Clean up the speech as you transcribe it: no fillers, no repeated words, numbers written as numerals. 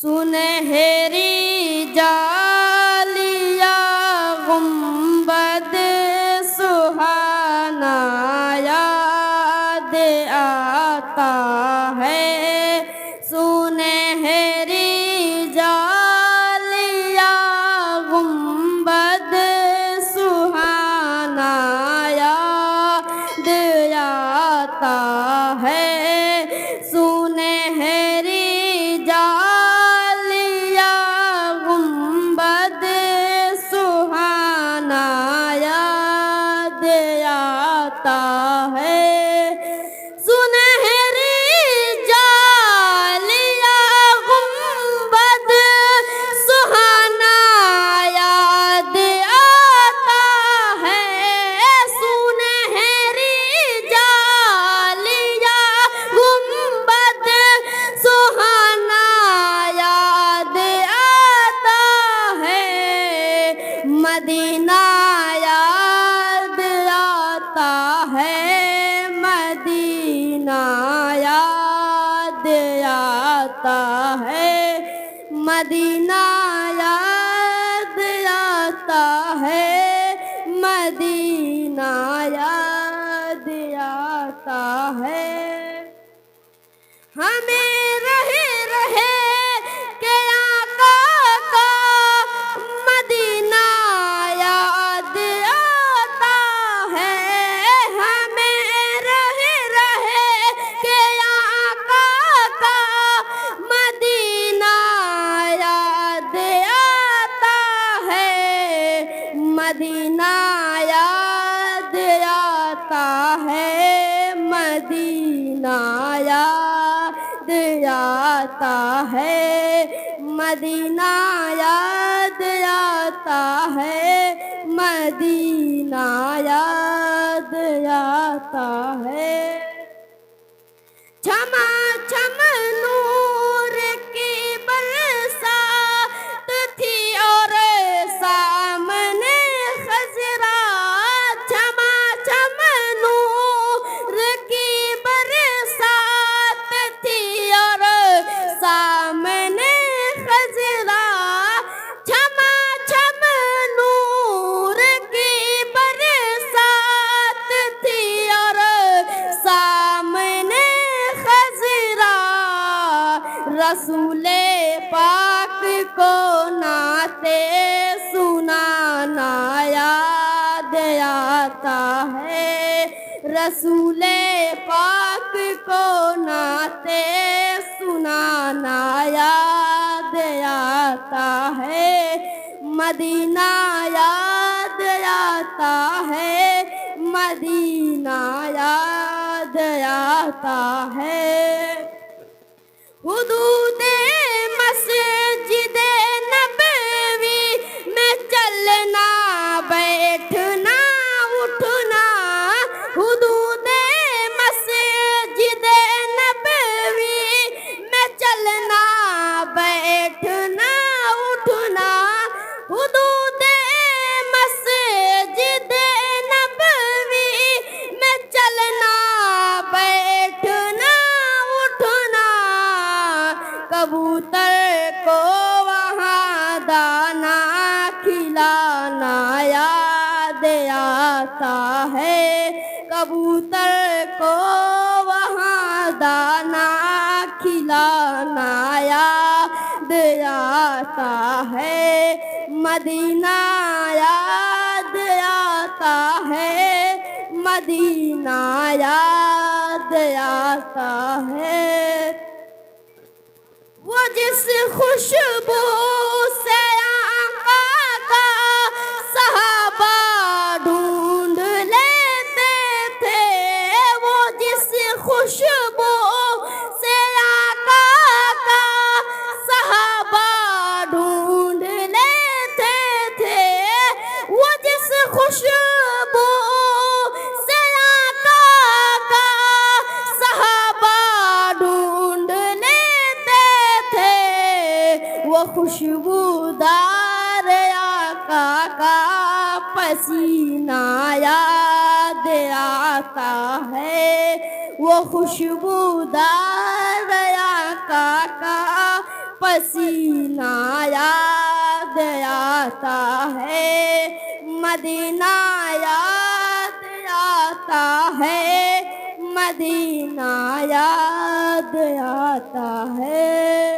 सुनहरी जालिया गुंबद सुहाना याद आता है। सुनहरी जालिया गुंबद सुहाना याद आता है। सुनहरी जालिया गुंबद सुहाना याद आता है। सुनहरी जालिया गुंबद सुहाना याद आता है। सुनहरी जालिया गुंबद सुहाना याद आता है। मदीना याद आता है। मदीना याद आता है। मदीना याद आता है। मदीना याद आता है। हमें रहे रहे के आका का मदीना याद आता है। हमें रहे रहे के आका का मदीना याद आता है। मदीना याद आता है। मदीना याद आता है। मदीना याद आता है। मदीना याद आता है। क्षमा क्षम नूर की बरसात थी और सामने खजरा। क्षमा क्षम नूर की बरसात थी और सामने खजरा। क्षमा क्षम नूर की बरसात थी और सामने खजरा। रसूले पाक को नाते सुनाना याद आता है। रसूले पाक को नाते सुनाना याद आता है। मदीना याद आता है। मदीना याद आता है। हुदूदे मस्जिदे नबवी में चलना बैठना उठना। हुदूदे मस्जिदे नबवी में चलना बैठना उठना। हुदूदे मस्जिदे नबवी में चलना बैठना उठना। कबूतर को वहाँ दाना खिलाना याद आता है। कबूतर को वहाँ दाना खिलाना याद आता है। मदीना याद आता है। मदीना याद आता है। वो जिस खुशबू से आका का सहाबा ढूंढ लेते थे। वो जिस खुशबू से आका का सहाबा ढूंढ लेते थे। वो जिस खुशबू से आका का सहाबा ढूंढ लेते थे। वो खुशबूदार आका का पसीना याद आता है। वो खुशबूदार आका का पसीना याद आता है, मदीना याद आता है, मदीना याद आता है।